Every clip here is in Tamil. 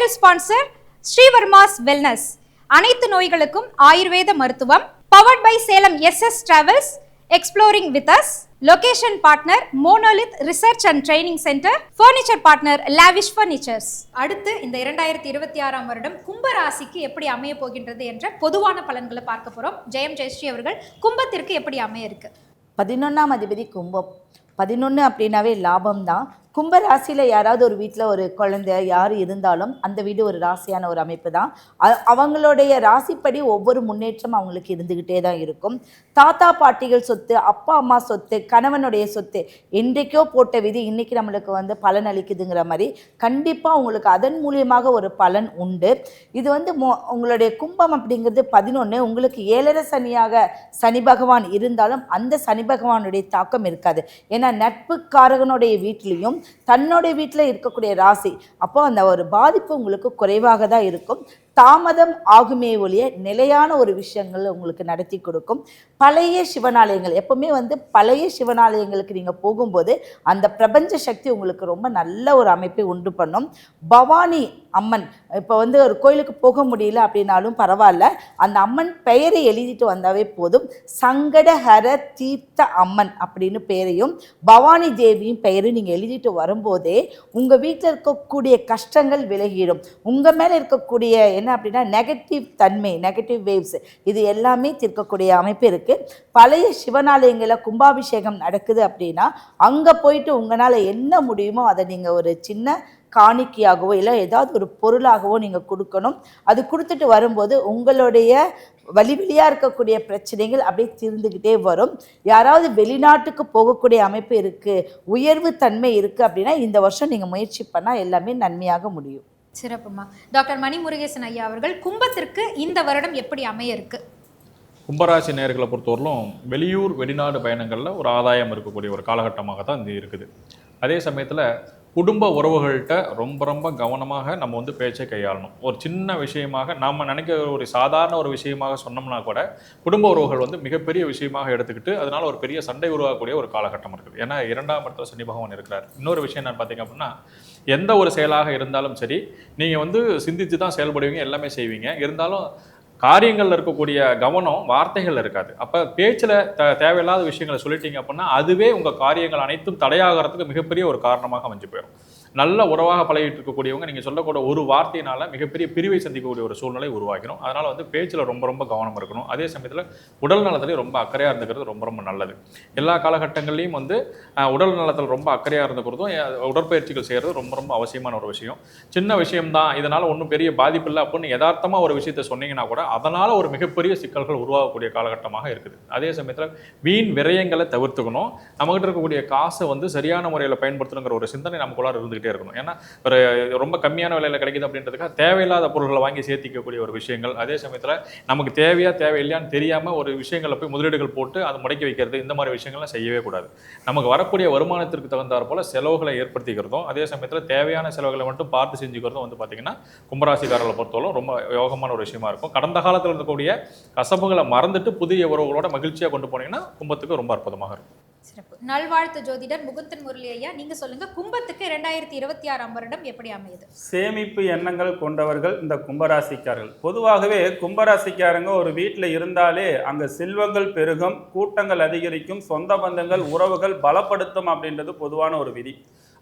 டைட்டில் ஸ்பான்சர் ஸ்ரீவர்மாஸ் வெல்னஸ், அனைத்து நோய்களுக்கும் ஆயுர்வேத மருத்துவம். Powered by Salem SS travels, exploring with us. Location partner monolith research and training centre. Furniture partner lavish furnitures. அடுத்து இந்த 2026ஆம் வருடம் கும்ப ராசிக்கு எப்படி அமைய போகின்றது என்ற பொதுவான பலன்களை பார்க்க போறோம். ஜெயம் ஜெயஸ்ரீ அவர்கள், கும்பத்திற்கு எப்படி அமைய இருக்கு? 11ஆம் அதிபதி கும்பம். 11 அப்படின்னாவே லாபம் தான். கும்ப ராசியில் யாராவது ஒரு வீட்டில் ஒரு குழந்தை யார் இருந்தாலும் அந்த வீடு ஒரு ராசியான ஒரு அமைப்பு தான். அவங்களுடைய ராசிப்படி ஒவ்வொரு முன்னேற்றம் அவங்களுக்கு இருந்துக்கிட்டே தான் இருக்கும். தாத்தா பாட்டிகள் சொத்து, அப்பா அம்மா சொத்து, கணவனுடைய சொத்து, என்றைக்கோ போட்ட விதி இன்னைக்கு நம்மளுக்கு பலன் அளிக்குதுங்கிற மாதிரி கண்டிப்பாக உங்களுக்கு அதன் மூலியமாக ஒரு பலன் உண்டு. இது உங்களுடைய கும்பம் அப்படிங்கிறது 11. உங்களுக்கு 7.5 சனியாக சனி பகவான் இருந்தாலும் அந்த சனி பகவானுடைய தாக்கம் இருக்காது. ஏன்னா நட்புக்காரகனுடைய வீட்லேயும் தன்னுடைய வீட்டில் இருக்கக்கூடிய ராசி, அப்போ அந்த ஒரு பாதிப்பு உங்களுக்கு குறைவாக தான் இருக்கும். தாமதம் ஆகுமே ஒழிய நிலையான ஒரு விஷயங்கள் உங்களுக்கு நடத்தி கொடுக்கும். பழைய சிவனாலயங்கள் எப்பவுமே பழைய சிவனாலயங்களுக்கு நீங்கள் போகும்போது அந்த பிரபஞ்ச சக்தி உங்களுக்கு ரொம்ப நல்ல ஒரு அமைப்பை உண்டு பண்ணும். பவானி அம்மன், இப்போ ஒரு கோயிலுக்கு போக முடியல அப்படின்னாலும் பரவாயில்ல, அந்த அம்மன் பெயரை எழுதிட்டு வந்தாவே போதும். சங்கடஹர தீர்த்த அம்மன் அப்படின்னு பெயரையும் பவானி தேவியும் பெயரும் நீங்கள் எழுதிட்டு வரும்போதே உங்கள் வீட்டில் இருக்கக்கூடிய கஷ்டங்கள் விலகிடும். உங்கள் மேலே இருக்கக்கூடிய என்ன அப்படின்னா நெகட்டிவ் தன்மை, நெகட்டிவ் வேவ்ஸ், இது எல்லாமே தீர்க்கக்கூடிய அமைப்பு இருக்குது. பழைய சிவனாலயங்களில் கும்பாபிஷேகம் நடக்குது அப்படின்னா அங்கே போயிட்டு உங்களால் என்ன முடியுமோ அதை நீங்கள் ஒரு சின்ன காணிக்கையாகவோ இல்லை ஏதாவது ஒரு பொருளாகவோ நீங்கள் கொடுக்கணும். அது கொடுத்துட்டு வரும்போது உங்களுடைய வழியாக இருக்கக்கூடிய பிரச்சனைகள் அப்படியே தீர்ந்துக்கிட்டே வரும். யாராவது வெளிநாட்டுக்கு போகக்கூடிய அமைப்பு இருக்குது, உயர்வு தன்மை இருக்குது அப்படின்னா இந்த வருஷம் நீங்கள் முயற்சி பண்ணால் எல்லாமே நன்மையாக முடியும். சிறப்புமா. டாக்டர் மணி முருகேசன் ஐயா அவர்கள், கும்பத்திற்கு இந்த வருடம் எப்படி அமைய இருக்கு? கும்பராசி நேயர்களை பொறுத்தவரையிலும் வெளியூர் வெளிநாடு பயணங்களில் ஒரு ஆதாயம் இருக்கக்கூடிய ஒரு காலகட்டமாக தான் இது இருக்குது. அதே சமயத்தில் குடும்ப உறவுகள்கிட்ட ரொம்ப ரொம்ப கவனமாக நம்ம பேச்சை கையாளணும். ஒரு சின்ன விஷயமாக நாம் நினைக்கிற ஒரு சாதாரண ஒரு விஷயமாக சொன்னோம்னா கூட குடும்ப உறவுகள் மிகப்பெரிய விஷயமாக எடுத்துக்கிட்டு அதனால் ஒரு பெரிய சண்டை உருவாகக்கூடிய ஒரு காலகட்டம் இருக்குது. ஏன்னா 2ஆம் இடத்துல சனி பகவான் இருக்கிறார். இன்னொரு விஷயம் என்னன்னு பார்த்தீங்க அப்படின்னா, எந்த ஒரு செயலாக இருந்தாலும் சரி நீங்கள் சிந்தித்து தான் செயல்படுவீங்க, எல்லாமே செய்வீங்க. இருந்தாலும் காரியங்களில் இருக்கக்கூடிய கவனம் வார்த்தைகள் இருக்காது. அப்போ பேச்சில் தேவையில்லாத விஷயங்களை சொல்லிட்டீங்க அப்படின்னா அதுவே உங்கள் காரியங்கள் அனைத்தும் தடையாகிறதுக்கு மிகப்பெரிய ஒரு காரணமாக அமைஞ்சு போயிடும். நல்ல உறவாக பழகிட்டு இருக்கக்கூடியவங்க நீங்கள் சொல்லக்கூட ஒரு வார்த்தையினால் மிகப்பெரிய பிரிவை சந்திக்கக்கூடிய ஒரு சூழ்நிலை உருவாக்கணும். அதனால் பேச்சில் ரொம்ப ரொம்ப கவனம் இருக்கணும். அதே சமயத்தில் உடல் நலத்திலையும் ரொம்ப அக்கறையாக இருந்துக்கிறது ரொம்ப ரொம்ப நல்லது. எல்லா காலகட்டங்கள்லையும் உடல் நலத்தில் ரொம்ப அக்கறையாக இருந்துக்கிறதும் உடற்பயிற்சிகள் செய்கிறது ரொம்ப ரொம்ப அவசியமான ஒரு விஷயம். சின்ன விஷயம்தான், இதனால் ஒன்றும் பெரிய பாதிப்பு இல்லை அப்படின்னு யதார்த்தமாக ஒரு விஷயத்தை சொன்னீங்கன்னா கூட அதனால் ஒரு மிகப்பெரிய சிக்கல்கள் உருவாகக்கூடிய காலகட்டமாக இருக்குது. அதே சமயத்தில் வீண் விரயங்களை தவிர்த்துக்கணும். நம்மகிட்ட இருக்கக்கூடிய காசை சரியான முறையில் பயன்படுத்தணுங்கிற ஒரு சிந்தனை நமக்குள்ளார இருந்துகிட்டே இருக்கணும். ஏன்னா ஒரு ரொம்ப கம்மியான விலையில் கிடைக்குது அப்படின்றதுக்காக தேவையில்லாத பொருட்களை வாங்கி சேர்த்திக்கக்கூடிய ஒரு விஷயங்கள், அதே சமயத்தில் நமக்கு தேவையா தேவையில்லையான்னு தெரியாமல் ஒரு விஷயங்களை போய் முதலீடுகள் போட்டு அதை முடக்கி வைக்கிறது, இந்த மாதிரி விஷயங்கள்லாம் செய்யவே கூடாது. நமக்கு வரக்கூடிய வருமானத்திற்கு தகுந்தாற் போல செலவுகளை ஏற்படுத்திக்கிறதும் அதே சமயத்தில் தேவையான செலவுகளை மட்டும் பார்த்து செஞ்சுக்கிறதும் பார்த்தீங்கன்னா கும்பராசிக்காரர்களை பொறுத்தவரை ரொம்ப யோகமான ஒரு விஷயமா இருக்கும். கடந்த காலத்தில் இருக்கக்கூடிய கசப்புகளை மறந்துட்டு புதிய உறவுகளோட மகிழ்ச்சியாக கொண்டு போனீங்கன்னா கும்பத்துக்கு ரொம்ப அற்புதமாக இருக்கும். சிறப்பு. நல்வாழ்த்து ஜோதிடர் முகுந்தன் முரளி ஐயா, நீங்க சொல்லுங்க, கும்பத்துக்கு 2026ஆம் வருடம் எப்படி அமையுது? சேமிப்பு எண்ணங்கள் கொண்டவர்கள் இந்த கும்பராசிக்காரர்கள். பொதுவாகவே கும்பராசிக்காரங்க ஒரு வீட்டில் இருந்தாலே அங்கே செல்வங்கள் பெருகும், கூட்டங்கள் அதிகரிக்கும், சொந்த பந்தங்கள் உறவுகள் பலப்படுத்தும் அப்படின்றது பொதுவான ஒரு விதி.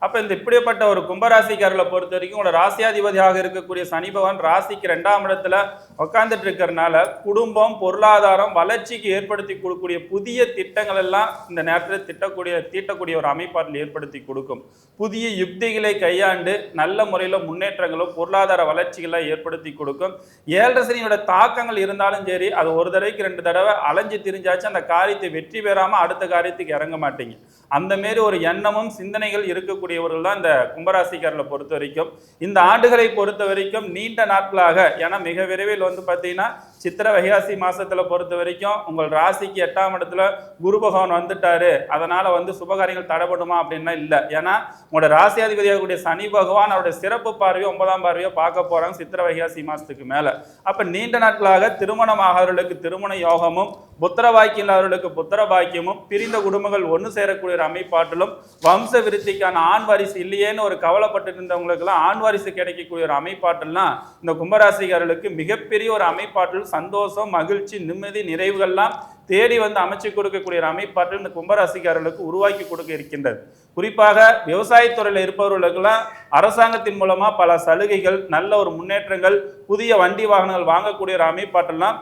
அப்போ இந்த இப்படிப்பட்ட ஒரு கும்பராசிக்காரர்களை பொறுத்த வரைக்கும் உங்களோட ராசியாதிபதியாக இருக்கக்கூடிய சனி பகவான் ராசிக்கு 2ஆம் இடத்துல உட்காந்துட்டு இருக்கிறதுனால குடும்பம், பொருளாதாரம், வளர்ச்சிக்கு ஏற்படுத்தி கொடுக்கக்கூடிய புதிய திட்டங்கள் எல்லாம் இந்த நேரத்தில் தீட்டக்கூடிய ஒரு அமைப்பாட்டில் ஏற்படுத்தி கொடுக்கும். புதிய யுக்திகளை கையாண்டு நல்ல முறையில் முன்னேற்றங்களும் பொருளாதார வளர்ச்சிகளை ஏற்படுத்தி கொடுக்கும். 7.5 சனியோட தாக்கங்கள் இருந்தாலும் சரி, அது ஒரு தடவைக்கு 2 தடவை அலைஞ்சு திரிஞ்சாச்சு அந்த காரியத்தை வெற்றி பெறாமல் அடுத்த காரியத்துக்கு இறங்க மாட்டீங்க. அந்த மாரி ஒரு எண்ணமும் சிந்தனைகள் இருக்கக்கூடியவர்கள் தான் இந்த கும்பராசிக்காரர்களை பொறுத்த வரைக்கும். இந்த ஆண்டுகளை பொறுத்த வரைக்கும் நீண்ட நாட்களாக, ஏன்னா மிக விரைவில் பார்த்தீங்கன்னா சித்திரை வைகாசி மாசத்துல பொறுத்த வரைக்கும் உங்கள் ராசிக்கு 8ஆம் இடத்துல குரு பகவான் வந்துட்டாரு, அதனால சுபகாரியங்கள் தடைபடுமா அப்படின்னா இல்லை. ஏன்னா உங்களோட ராசியாதிபதியாக கூடிய சனி பகவான் அவருடைய சிறப்பு பார்வையோ 9ஆம் பார்வையோ பார்க்க போறாங்க சித்திரை வைகாசி மாசத்துக்கு மேல. அப்ப நீண்ட நாட்களாக திருமணமாகவர்களுக்கு திருமண யோகமும், புத்திர பாக்கியம் இல்லாதவர்களுக்கு புத்திர பாக்கியமும், பிரிந்த குடும்பங்கள் ஒன்று சேரக்கூடிய அமைப்பாட்டிலும், வம்ச விருத்திக்கான ஆண் வாரிசு இல்லையேன்னு ஒரு கவலைப்பட்டு இருந்தவங்களுக்கெல்லாம் ஆண் வாரிசு கிடைக்கக்கூடிய ஒரு அமைப்பாற்றல்லாம் இந்த கும்பராசிக்காரர்களுக்கு மிகப்பெரிய ஒரு அமைப்பாற்றல், சந்தோஷம், மகிழ்ச்சி, நிம்மதி, நிறைவுகள்லாம் தேடி வந்து அமைச்சு கொடுக்கக்கூடிய ஒரு அமைப்பாற்றல் இந்த கும்பராசிக்காரர்களுக்கு உருவாக்கி கொடுக்க இருக்கின்றது. குறிப்பாக விவசாயத்துறையில் இருப்பவர்களுக்கெல்லாம் அரசாங்கத்தின் மூலமா பல சலுகைகள், நல்ல ஒரு முன்னேற்றங்கள், புதிய வண்டி வாகனங்கள் வாங்கக்கூடிய ஒரு அமைப்பாற்றல்லாம்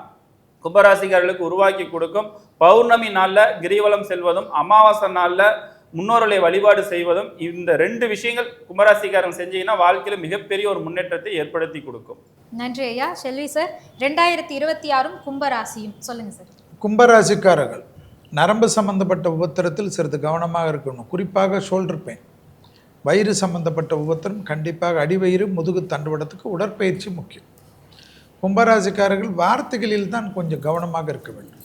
கும்பராசிக்காரர்களுக்கு உருவாக்கி கொடுக்கும். பௌர்ணமி நாளில் கிரிவலம் செல்வதும், அமாவாசை நாளில் முன்னோர்களை வழிபாடு செய்வதும், இந்த 2 விஷயங்கள் கும்பராசிக்காரங்க செஞ்சீங்கன்னா வாழ்க்கையில மிகப்பெரிய ஒரு முன்னேற்றத்தை ஏற்படுத்தி கொடுக்கும். நன்றி ஐயா. செல்வி சார், 2026 கும்பராசியும் சொல்லுங்க சார். கும்பராசிக்காரர்கள் நரம்பு சம்பந்தப்பட்ட உபத்திரத்தில் சிறிது கவனமாக இருக்கணும். குறிப்பாக ஷோல்டர் பெயின், வயிறு சம்பந்தப்பட்ட உபத்திரம், கண்டிப்பாக அடிவயிறு, முதுகு தண்டுவடத்துக்கு உடற்பயிற்சி முக்கியம். கும்பராசிக்காரர்கள் வார்த்தைகளில் தான் கொஞ்சம் கவனமாக இருக்க வேண்டும்.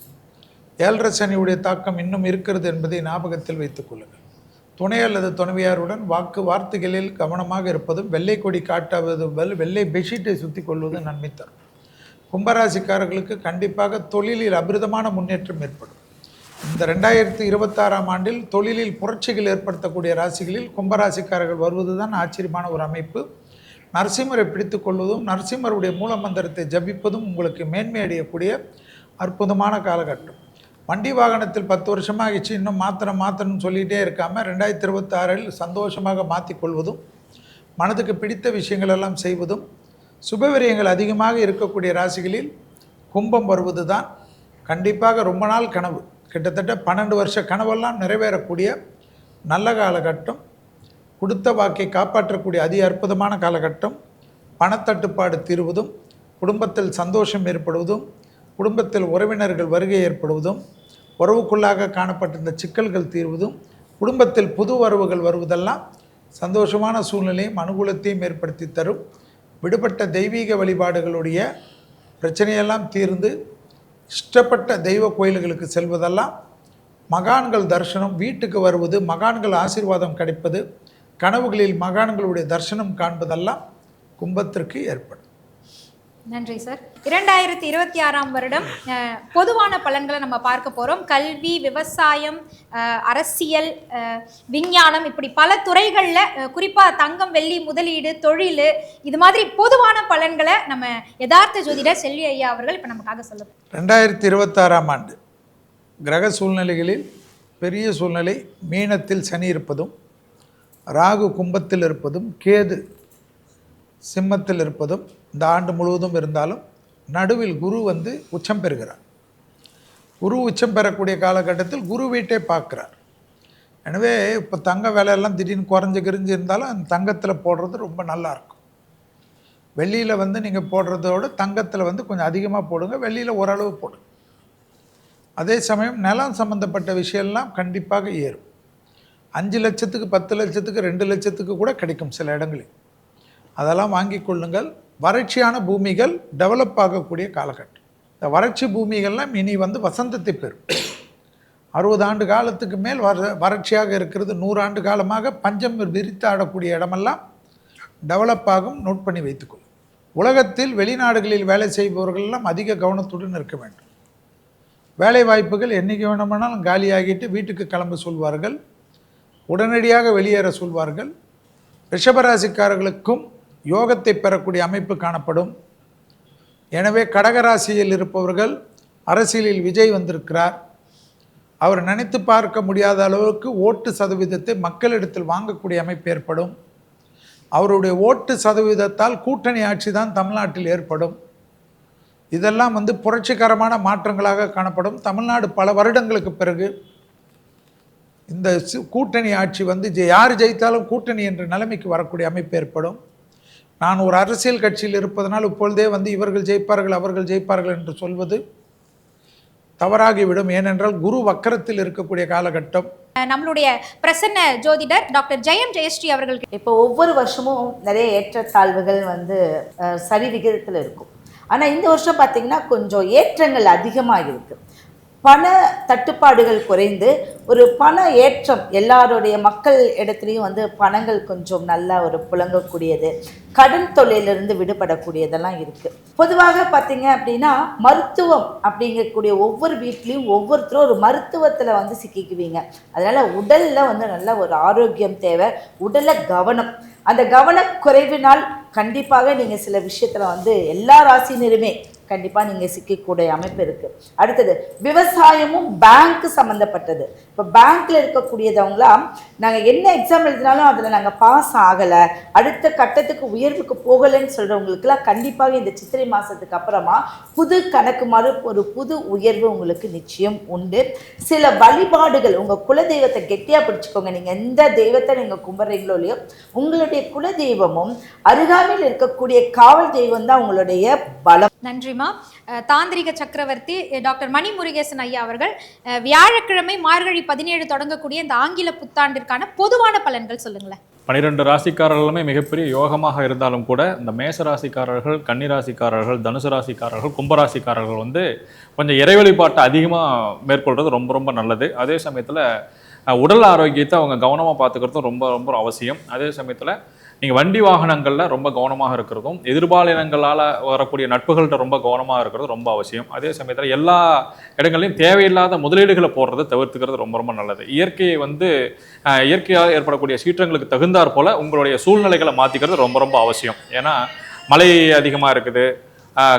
7.5 சனியுடைய தாக்கம் இன்னும் இருக்கிறது என்பதை ஞாபகத்தில் வைத்துக் கொள்ளுங்கள். துணை அல்லது துணைவியாருடன் வார்த்தைகளில் கவனமாக இருப்பதும், வெள்ளை கொடி காட்டாவது வெள்ளை பெட்ஷீட்டை சுற்றி கொள்வது நன்மை தரும். கும்பராசிக்காரர்களுக்கு கண்டிப்பாக தொழிலில் அபிரிதமான முன்னேற்றம் ஏற்படும். இந்த 2026ஆம் ஆண்டில் தொழிலில் புரட்சிகள் ஏற்படுத்தக்கூடிய ராசிகளில் கும்பராசிக்காரர்கள் வருவது தான் ஆச்சரியமான ஒரு அமைப்பு. நரசிம்மரை பிடித்து கொள்வதும், நரசிம்மருடைய மூல மந்திரத்தை ஜபிப்பதும் உங்களுக்கு மேன்மை அடையக்கூடிய அற்புதமான காலகட்டம். வண்டி வாகனத்தில் 10 வருஷமாகிச்சு, இன்னும் மாற்றணும்னு சொல்லிகிட்டே இருக்காமல் 2026இல் சந்தோஷமாக மாற்றிக்கொள்வதும், மனதுக்கு பிடித்த விஷயங்கள் எல்லாம் செய்வதும், சுபவிரயங்கள் அதிகமாக இருக்கக்கூடிய ராசிகளில் கும்பம் வருவது தான் கண்டிப்பாக ரொம்ப நாள் கனவு, கிட்டத்தட்ட 12 வருஷ கனவெல்லாம் நிறைவேறக்கூடிய நல்ல காலகட்டம். கொடுத்த வாக்கை காப்பாற்றக்கூடிய அதி அற்புதமான காலகட்டம். பணத்தட்டுப்பாடு தீர்வதும், குடும்பத்தில் சந்தோஷம் ஏற்படுவதும், குடும்பத்தில் உறவினர்கள் வருகை ஏற்படுவதும், உறவுக்குள்ளாக காணப்பட்டிருந்த சிக்கல்கள் தீர்வதும், குடும்பத்தில் புது வரவுகள் வருவதெல்லாம் சந்தோஷமான சூழ்நிலையும் அனுகூலத்தையும் ஏற்படுத்தி தரும். விடுபட்ட தெய்வீக வழிபாடுகளுடைய பிரச்சனையெல்லாம் தீர்ந்து இஷ்டப்பட்ட தெய்வ கோயில்களுக்கு செல்வதெல்லாம், மகான்கள் தரிசனம், வீட்டுக்கு வருவது, மகான்கள் ஆசீர்வாதம் கிடைப்பது, கனவுகளில் மகான்களுடைய தரிசனம் காண்பதெல்லாம் கும்பத்திற்கு ஏற்படும். நன்றி சார். 2026ஆம் வருடம் பொதுவான பலன்களை நம்ம பார்க்க போகிறோம். கல்வி, விவசாயம், அரசியல், விஞ்ஞானம், இப்படி பல துறைகளில் குறிப்பாக தங்கம், வெள்ளி, முதலீடு, தொழில், இது மாதிரி பொதுவான பலன்களை நம்ம யதார்த்த ஜோதிடர் செல்வி ஐயா அவர்கள் இப்போ நமக்காக சொல்லுவோம். 2026ஆம் ஆண்டு கிரக சூழ்நிலைகளில் பெரிய சூழ்நிலை மீனத்தில் சனி இருப்பதும், ராகு கும்பத்தில் இருப்பதும், கேது சிம்மத்தில் இருப்பதும் இந்த ஆண்டு முழுவதும் இருந்தாலும், நடுவில் குரு உச்சம் பெறுகிறார். குரு உச்சம் பெறக்கூடிய காலகட்டத்தில் குரு வீட்டை பார்க்குறார். எனவே இப்போ தங்க விலையெல்லாம் திடீர்னு குறைஞ்சு இருந்தாலும் அந்த தங்கத்தில் போடுறது ரொம்ப நல்லாயிருக்கும். வெள்ளியில் நீங்கள் போடுறதோட தங்கத்தில் கொஞ்சம் அதிகமாக போடுங்க, வெள்ளியில் ஓரளவு போடுங்க. அதே சமயம் நிலம் சம்மந்தப்பட்ட விஷயம்லாம் கண்டிப்பாக ஏறும். 5 லட்சத்துக்கு 10 லட்சத்துக்கு 2 லட்சத்துக்கு கூட கிடைக்கும் சில இடங்களில். அதெல்லாம் வாங்கி கொள்ளுங்கள். வறட்சியான பூமிகள் டெவலப் ஆகக்கூடிய காலகட்டம். இந்த வறட்சி பூமிகள்லாம் இனி வசந்தத்தை பெறும். 60 ஆண்டு காலத்துக்கு மேல் வறட்சியாக இருக்கிறது. 100 ஆண்டு காலமாக பஞ்சம் விரித்து ஆடக்கூடிய இடமெல்லாம் டெவலப் ஆகும். நோட் பண்ணி வைத்துக்கொள்ளும். உலகத்தில் வெளிநாடுகளில் வேலை செய்பவர்களெல்லாம் அதிக கவனத்துடன் இருக்க வேண்டும். வேலை வாய்ப்புகள் என்றைக்கு வேணுமானாலும் காலியாகிட்டு வீட்டுக்கு கிளம்ப சொல்வார்கள், உடனடியாக வெளியேற சொல்வார்கள். ரிஷபராசிக்காரர்களுக்கும் யோகத்தை பெறக்கூடிய அமைப்பு காணப்படும். எனவே கடகராசியில் இருப்பவர்கள், அரசியலில் விஜய் வந்திருக்கிறார், அவர் நினைத்து பார்க்க முடியாத அளவுக்கு ஓட்டு சதவீதத்தை மக்களிடத்தில் வாங்கக்கூடிய அமைப்பு ஏற்படும். அவருடைய ஓட்டு சதவீதத்தால் கூட்டணி ஆட்சி தான் தமிழ்நாட்டில் ஏற்படும். இதெல்லாம் புரட்சிகரமான மாற்றங்களாக காணப்படும். தமிழ்நாடு பல வருடங்களுக்கு பிறகு இந்த கூட்டணி ஆட்சி யார் ஜெயித்தாலும் கூட்டணி என்ற நிலைமைக்கு வரக்கூடிய அமைப்பு ஏற்படும். நான் ஒரு அரசியல் கட்சியில் இருப்பதனால் இப்பொழுதே இவர்கள் ஜெயிப்பார்கள், அவர்கள் ஜெயிப்பார்கள் என்று சொல்வது தவறாகிவிடும். ஏனென்றால் குரு வக்கரத்தில் இருக்கக்கூடிய காலகட்டம். நம்மளுடைய பிரசன்ன ஜோதிடர் டாக்டர் ஜெயம் ஜெயஸ்ரீ அவர்கள் இப்போ ஒவ்வொரு வருஷமும் நிறைய ஏற்றத்தாழ்வுகள் சரி விகிதத்தில் இருக்கும். ஆனால் இந்த வருஷம் பார்த்தீங்கன்னா கொஞ்சம் ஏற்றங்கள் அதிகமாக இருக்குது. பண தட்டுப்பாடுகள் குறைந்து ஒரு பண ஏற்றம், எல்லாருடைய மக்கள் இடத்துலையும் வந்து பணங்கள் கொஞ்சம் நல்லா ஒரு புழங்கக்கூடியது, கடன் தொல்லையிலிருந்து விடுபடக்கூடியதெல்லாம் இருக்குது. பொதுவாக பார்த்தீங்க அப்படின்னா மருத்துவம் அப்படிங்கக்கூடிய ஒவ்வொரு வீட்லேயும் ஒவ்வொருத்தரும் ஒரு மருத்துவத்தில் வந்து சிக்கிக்குவீங்க. அதனால் உடலில் வந்து நல்ல ஒரு ஆரோக்கியம் தேவை, உடலில் கவனம். அந்த கவனக்குறைவினால் கண்டிப்பாக நீங்கள் சில விஷயத்தில் வந்து எல்லா ராசினருமே கண்டிப்பாக நீங்கள் சிக்கக்கூடிய அமைப்பு இருக்குது. அடுத்தது விவசாயமும் பேங்க் சம்மந்தப்பட்டது. இப்போ பேங்க்கில் இருக்கக்கூடியதவங்களாம் நாங்கள் என்ன எக்ஸாம் எழுதினாலும் அதில் நாங்கள் பாஸ் ஆகலை, அடுத்த கட்டத்துக்கு உயர்வுக்கு போகலைன்னு சொல்கிறவங்களுக்குலாம் கண்டிப்பாக இந்த சித்திரை மாதத்துக்கு அப்புறமா புது கணக்கு மாதிரி ஒரு புது உயர்வு உங்களுக்கு நிச்சயம் உண்டு. சில வழிபாடுகள், உங்கள் குலதெய்வத்தை கெட்டியாக பிடிச்சிக்கோங்க. நீங்கள் எந்த தெய்வத்தை நீங்கள் கும்பிட்றீங்களோ இல்லையோ, உங்களுடைய குலதெய்வமும் அருகாமையில் இருக்கக்கூடிய காவல் தெய்வம் தான் உங்களுடைய பலம். நன்றிமா. தாந்திரிக சக்கரவர்த்தி டாக்டர் மணி முருகேசன் ஐயா அவர்கள் வியாழக்கிழமை மார்கழி 17 தொடங்கக்கூடிய இந்த ஆங்கில புத்தாண்டிற்கான பொதுவான பலன்கள் சொல்லுங்களேன். 12 ராசிக்காரர்களுமே மிகப்பெரிய யோகமாக இருந்தாலும் கூட இந்த மேச ராசிக்காரர்கள், கன்னி ராசிக்காரர்கள், தனுசு ராசிக்காரர்கள், கும்பராசிக்காரர்கள் வந்து கொஞ்சம் இறை வழிபாட்டை அதிகமாக மேற்கொள்வது ரொம்ப ரொம்ப நல்லது. அதே சமயத்தில் உடல் ஆரோக்கியத்தை அவங்க கவனமாக பார்த்துக்கிறதும் ரொம்ப ரொம்ப அவசியம். அதே சமயத்தில் நீங்கள் வண்டி வாகனங்களில் ரொம்ப கவனமாக இருக்கிறதும், எதிர்பாலினங்களால் வரக்கூடிய நட்புகள்கிட்ட ரொம்ப கவனமாக இருக்கிறது ரொம்ப அவசியம். அதே சமயத்தில் எல்லா இடங்களையும் தேவையில்லாத முதலீடுகளை போடுறதை தவிர்த்துக்கிறது ரொம்ப ரொம்ப நல்லது. இயற்கையை வந்து இயற்கையாக ஏற்படக்கூடிய சீற்றங்களுக்கு தகுந்தாற் போல் உங்களுடைய சூழ்நிலைகளை மாற்றிக்கிறது ரொம்ப ரொம்ப அவசியம். ஏன்னா மழை அதிகமாக இருக்குது,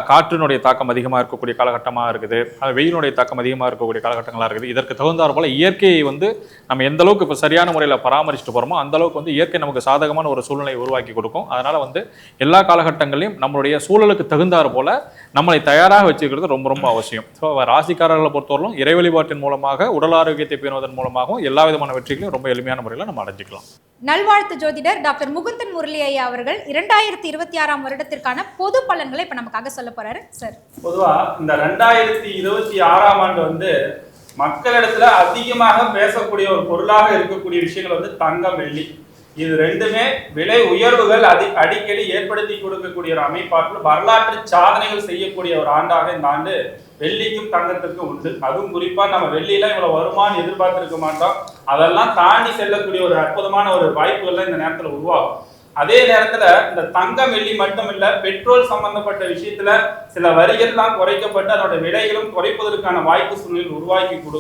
காற்றினுடைய தாக்கம் அதிகமாக இருக்கக்கூடிய காலகட்டமாக இருக்குது, வெயிலுடைய தாக்கம் அதிகமாக இருக்கக்கூடிய காலகட்டங்களாக இருக்குது. இதற்கு தகுந்தாற் போல் இயற்கையை வந்து நம்ம எந்த அளவுக்கு இப்போ சரியான முறையில் பராமரிச்சுட்டு போகிறோமோ அந்த அளவுக்கு வந்து இயற்கை நமக்கு சாதகமான ஒரு சூழ்நிலையை உருவாக்கி கொடுக்கும். அதனால் வந்து எல்லா காலகட்டங்களையும் நம்மளுடைய சூழலுக்கு தகுந்தாற் போல் நம்மளை தயாராக வச்சுக்கிறது ரொம்ப ரொம்ப அவசியம். ஸோ ராசிக்காரர்களை பொறுத்தவரையிலும் இறை வழிபாட்டின் மூலமாக உடல் ஆரோக்கியத்தை பேணுவதன் மூலமாகவும் எல்லா விதமான வெற்றிகளையும் ரொம்ப எளிமையான முறையில் நம்ம அடைஞ்சிக்கலாம். நல்வாழ்த்து ஜோதிடர் டாக்டர் முகுந்தன் முரளி ஐயா அவர்கள் 2026ஆம் வருடத்திற்கான பொது பலன்களை இப்ப நமக்காக சொல்ல போறாரு சார். பொதுவா இந்த 2026ஆம் ஆண்டு வந்து மக்களிடத்துல அதிகமாக பேசக்கூடிய ஒரு பொருளாக இருக்கக்கூடிய விஷயங்கள் வந்து தங்கம், வெள்ளி. இது ரெண்டுமே விலை உயர்வுகள் அடிக்கடி ஏற்படுத்தி கொடுக்கக்கூடிய ஒரு அமைப்பாற்றல், வரலாற்று சாதனைகள் செய்யக்கூடிய ஒரு ஆண்டாக இந்த ஆண்டு வெள்ளிக்கும் தங்கத்துக்கும் உண்டு. அதுவும் குறிப்பா நம்ம வெள்ளியில இவ்வளவு வருமானம் எதிர்பார்த்திருக்க மாட்டோம். அதெல்லாம் தாண்டி செல்லக்கூடிய ஒரு அற்புதமான ஒரு வாய்ப்புகள்லாம் இந்த நேரத்துல உருவாகும். அதே நேரத்துல இந்த தங்கம், வெள்ளி மட்டும் இல்ல, பெட்ரோல் சம்பந்தப்பட்ட விஷயத்துல சில வரிகள்லாம் குறைக்கப்பட்டு அதோட விலைகளும் குறைப்பதற்கான வாய்ப்பு சூழ்நிலை உருவாக்கி கொடுக்கும்.